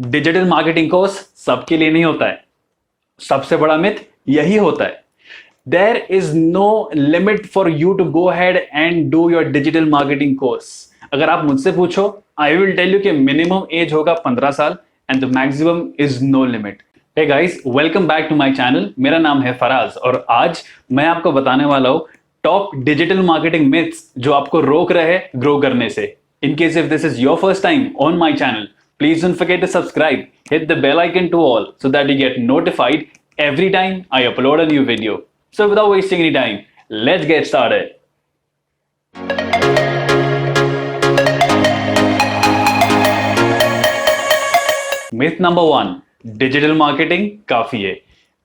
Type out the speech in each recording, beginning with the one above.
Digital marketing course सबके लिए नहीं होता है। सबसे बड़ा मिथ यही होता है। There is no limit for you to go ahead and do your digital marketing course. अगर आप मुझसे पूछो, आई विल टेल यू कि मिनिमम एज होगा 15 साल and the maximum is no limit. Hey guys, welcome back to my channel. मेरा नाम है फराज और आज मैं आपको बताने वाला हूं टॉप डिजिटल मार्केटिंग मिथ्स जो आपको रोक रहे हैं ग्रो करने से। In case if this is your first time on my channel, please don't forget to subscribe, hit the bell icon to all so that you get notified every time I upload a new video. So without wasting any time, let's get started. Myth number 1, digital marketing काफी है।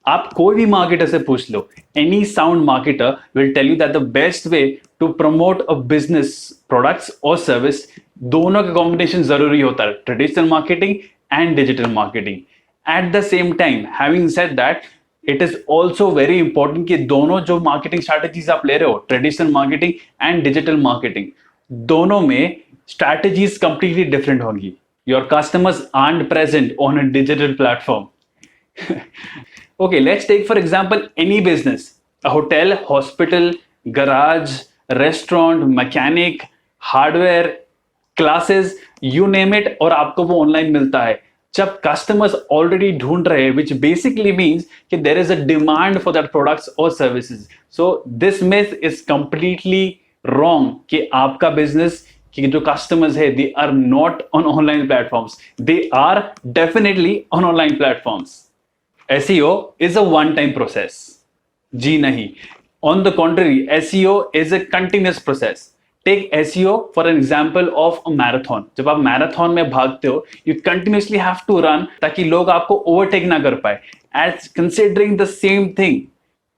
आप कोई भी marketer से पूछ लो, any sound marketer will tell you that the best way to promote a business products और service, दोनों का कॉम्बिनेशन जरूरी होता है, traditional marketing and digital marketing. At the same time, having said that, it is also very important कि दोनों जो marketing strategies आप ले रहे हो, traditional marketing and digital marketing, दोनों में स्ट्रैटेजीज कंप्लीटली डिफरेंट होंगी। Your customers aren't present on a digital platform. Okay, let's take for example any business, a hotel, hospital, garage, restaurant, mechanic, hardware, classes, you name it, और आपको वो online मिलता है। जब customers already ढूंढ रहे हैं, which basically means कि there is a demand for that products or services. So this myth is completely wrong कि आपका बिजनेस कि जो कस्टमर्स है they are not on online platforms. They are definitely on online platforms. SEO is a one-time process. जी नहीं. On the contrary, SEO is a continuous process. Take SEO for an example of a marathon. जब आप marathon में भागते हो, you continuously have to run ताकि लोग आपको overtake ना कर पाए. As considering the same thing,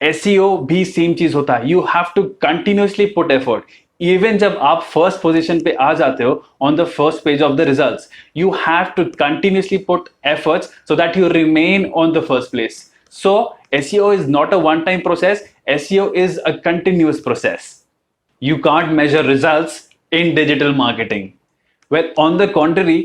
SEO भी सेम चीज होता है. You have to continuously put effort. Even जब आप फर्स्ट पोजीशन पे आ जाते हो on the first page of the results, you have to continuously put efforts so that you remain on the first place. So SEO is not a one time process. SEO is a continuous process. You can't measure results in digital marketing. Well, on the contrary,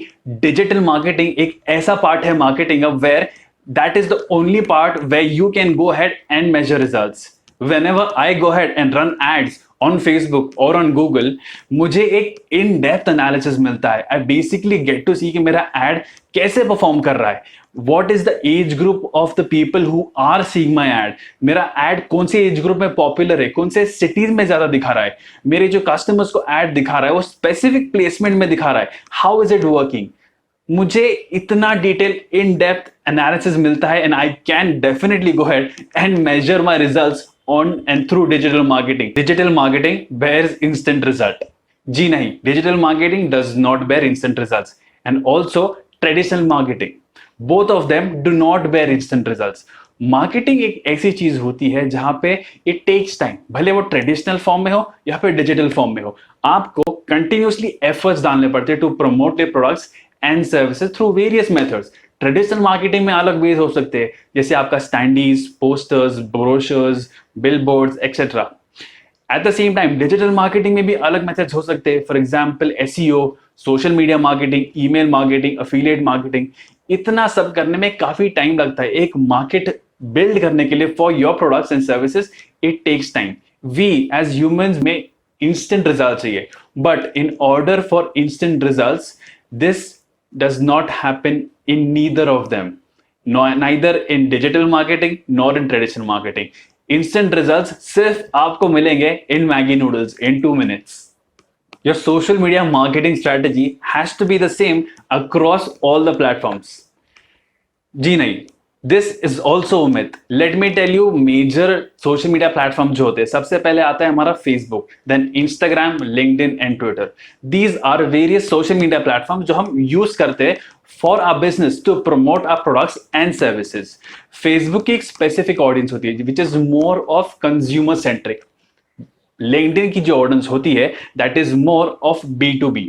digital marketing एक ऐसा part है marketing of where that is the only part where you can go ahead and measure results. Whenever I go ahead and run ads on Facebook or on Google, मुझे एक इन depth analysis मिलता है. I basically get to see कि मेरा ad कैसे perform कर रहा है. What is the age group of the people who are seeing my ad? मेरा ad कौन से एज ग्रुप में पॉपुलर है, कौन से सिटीज में ज्यादा दिखा रहा है, मेरे जो कस्टमर्स को ad दिखा रहा है वो स्पेसिफिक प्लेसमेंट में दिखा रहा है. How is it working? मुझे इतना डिटेल इन डेप्थ एनालिसिस मिलता है and I can definitely go ahead and measure my results on and through digital marketing. Digital marketing bears instant result. जी नहीं, digital marketing does not bear instant results. And also traditional marketing. Both of them do not bear instant results. Marketing एक ऐसी चीज होती है जहां पे it takes time, भले वो ट्रेडिशनल फॉर्म में हो या फिर डिजिटल फॉर्म में हो, आपको कंटिन्यूसली एफर्ट्स डालने पड़ते हैं to promote the products and services through various methods. Traditional marketing में अलग वेज हो सकते हैं, जैसे आपका standees, posters, brochures, billboards etcetera. At the same time digital marketing में भी अलग मेथड्स हो सकते हैं. For example SEO, social media marketing, email marketing, affiliate marketing. इतना सब करने में काफी टाइम लगता है. एक मार्केट बिल्ड करने के लिए for your products and services it takes time. We as humans में इंस्टेंट रिजल्ट चाहिए, but in order for instant results this does not happen in neither of them, neither in digital marketing nor in traditional marketing. Instant results सिर्फ आपको मिलेंगे in Maggi noodles in 2 minutes. Your social media marketing strategy has to be the same across all the platforms. जी नहीं, this is also myth. Let me tell you major social media platform जो होते हैं. सबसे पहले आता है हमारा Facebook, then Instagram, LinkedIn and Twitter. These are various social media platform जो हम यूज करते हैं for our business to promote our products and services. Facebook की एक स्पेसिफिक ऑडियंस होती है which is more of consumer centric. LinkedIn की जो ऑडियंस होती है that is more of B2B.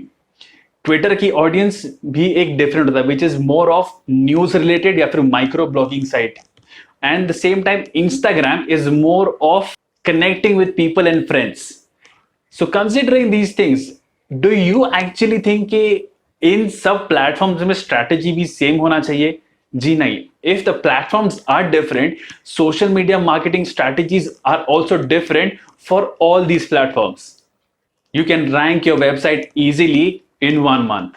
Twitter की ऑडियंस भी एक डिफरेंट होता है which is more of news related या फिर micro blogging site. And the same time Instagram is more of connecting with people and friends. So considering these things, do you actually think कि इन सब platforms में strategy भी same होना चाहिए? जी नहीं. If the platforms are different, social media marketing strategies are also different for all these platforms. You can rank your website easily in 1 month.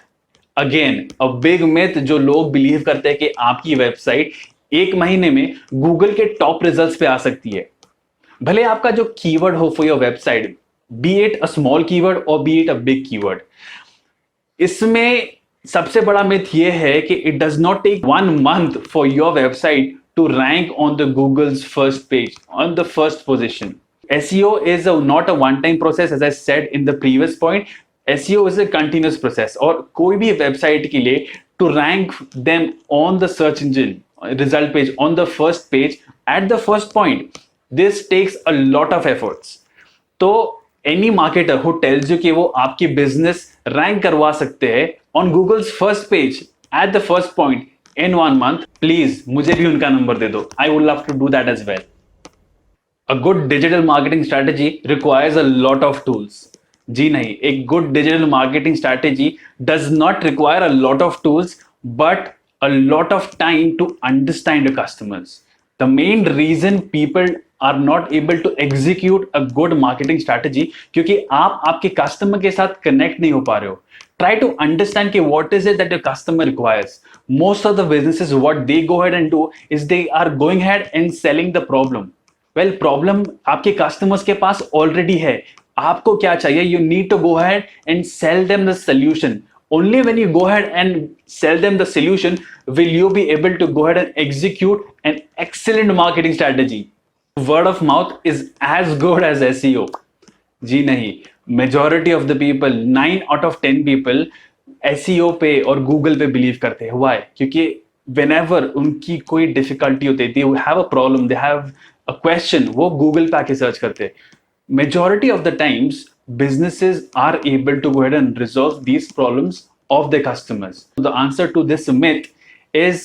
Again, a big myth जो लोग believe करते हैं कि आपकी वेबसाइट एक महीने में गूगल के टॉप रिजल्ट्स पे आ सकती है. भले आपका जो कीवर्ड हो for your website, be it a small keyword और be it a big keyword, इसमें सबसे बड़ा मिथ ये है कि it does not take 1 month for your website to rank on the Google's first page, on the first position. SEO is not a one-time process, as I said in the previous point. SEO is a continuous process. और कोई भी website के लिए to rank them on the search engine result page, on the first page, at the first point, this takes a lot of efforts. तो any marketer who tells you कि वो आपकी business rank करवा सकते हैं on Google's first page at the first point in 1 month, please मुझे भी उनका नंबर दे दो. I would love to do that as well. A good digital marketing strategy requires a lot of tools. जी नहीं, एक good digital marketing strategy does not require a lot of tools, but a lot of time to understand your customers. The main reason people are not able to execute a good marketing strategy क्योंकि आप आपके customer के साथ connect नहीं हो पा रहे हो. Try to understand कि what is it that your customer requires. Most of the businesses, what they go ahead and do is they are going ahead and selling the problem. Well problem आपके customers के पास already है. आपको क्या चाहिए? You need to go ahead and sell them the solution. Only when you go ahead and sell them the solution will you be able to go ahead and execute an excellent marketing strategy. Word of mouth is as good as SEO. जी नहीं, majority of the people, 9 out of 10 people SEO पे और Google पे believe करते हैं. Why? क्योंकि whenever उनकी कोई difficulty होती है, they have a problem, they have a question, वो Google पे आके सर्च करते हैं. Majority of the times, businesses are able to go ahead and resolve these problems of their customers. The answer to this myth is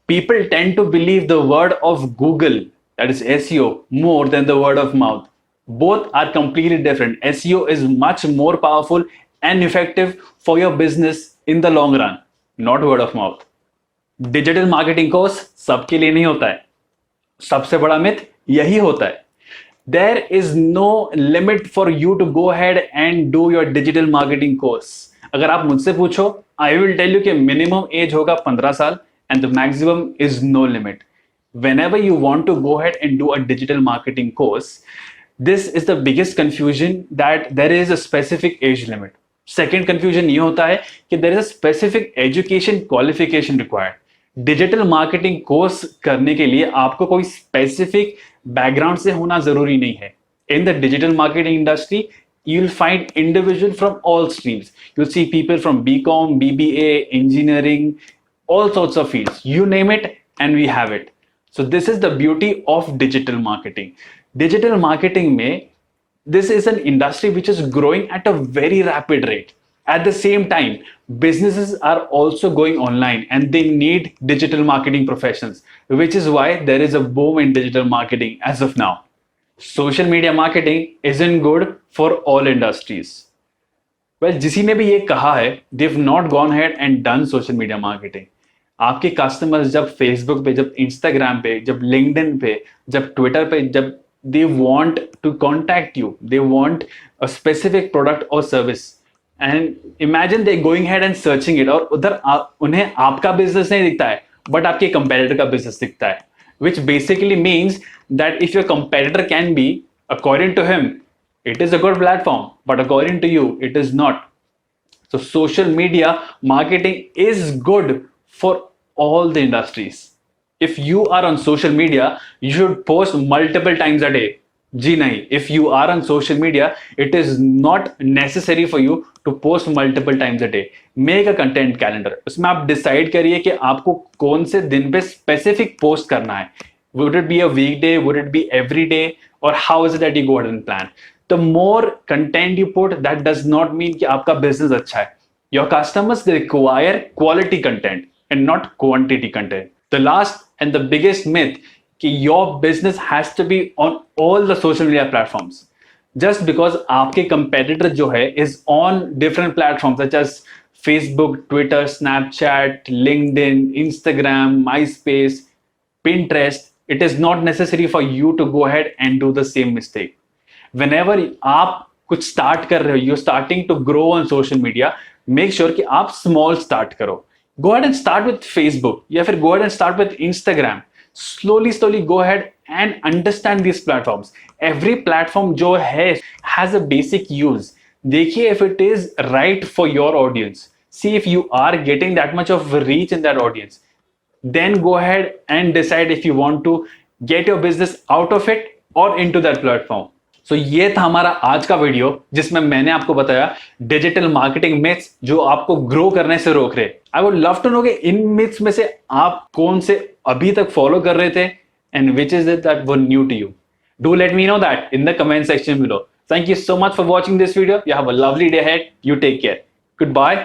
people tend to believe the word of Google, that is SEO, more than the word of mouth. Both are completely different. SEO is much more powerful and effective for your business in the long run, not word of mouth. Digital marketing course सबके लिए नहीं होता है. सबसे बड़ा myth यही होता है. There is no limit for you to go ahead and do your digital marketing course. अगर आप मुझसे पूछो, आई विल टेल यू कि मिनिमम एज होगा 15 साल and the maximum is no limit. Whenever you want to go ahead and do a digital marketing course, this is the biggest confusion that there is a specific age limit. Second confusion ये होता है कि there is a specific education qualification required. Digital marketing course करने के लिए आपको कोई specific background से होना जरूरी नहीं है. In the digital marketing industry you'll find individual from all streams. You'll see people from BCom, BBA, engineering, all sorts of fields. You name it and we have it. So this is the beauty of digital marketing. Digital marketing में this is an industry which is growing at a very rapid rate. At the same time, businesses are also going online and they need digital marketing professionals, which is why there is a boom in digital marketing as of now. Social media marketing isn't good for all industries. Well, जिसी ने भी ये कहा है, they've not gone ahead and done social media marketing. आपके customers जब Facebook पे, जब इंस्टाग्राम पे, जब लिंक्डइन पे, जब ट्विटर पे, जब they want to contact you, they want a specific product or service, and imagine they going ahead and searching it, और उधर उन्हें आपका बिजनेस नहीं दिखता है बट आपके कंपेटिटर का बिजनेस दिखता है, which basically means that if your competitor can be, according to him, it is a good platform, but according to you, it is not. So social media marketing is good for all the industries. If you are on social media, you should post multiple times a day. जी नहीं, if you are on social media, it is not necessary for you to post multiple times a day. Make a content calendar. उसमें आप decide करिए कि आपको कौन से दिन पे स्पेसिफिक पोस्ट करना है. Would it be a weekday? Would it be every day? Or how is it that you go ahead and plan? The more content you put, that does not mean कि आपका business अच्छा है. Your customers, they require quality content and not quantity content. The last and the biggest myth कि your business has to be on all the social media platforms. Just because आपके competitor जो है is on different platforms such as Facebook, Twitter, Snapchat, LinkedIn, Instagram, MySpace, Pinterest, it is not necessary for you to go ahead and do the same mistake. Whenever आप कुछ start कर रहे हो, you're starting to grow on social media, make sure कि आप small start करो. Go ahead and start with Facebook या फिर go ahead and start with Instagram. Slowly go ahead and understand these platforms. Every platform जो है has a basic use. देखिए if it is right for your audience. See if you are getting that much of reach in that audience. Then go ahead and decide if you want to get your business out of it or into that platform. So ये था हमारा आज का video जिसमें मैंने आपको बताया digital marketing myths जो आपको ग्रो करने से रोक रहे. I would love to know कि इन मिथ्स में से आप कौन से अभी तक फॉलो कर रहे थे and which is it that were new to you. Do let me know that in the comment section below. Thank you so much for watching this video. You have a lovely day ahead. You take care. Goodbye.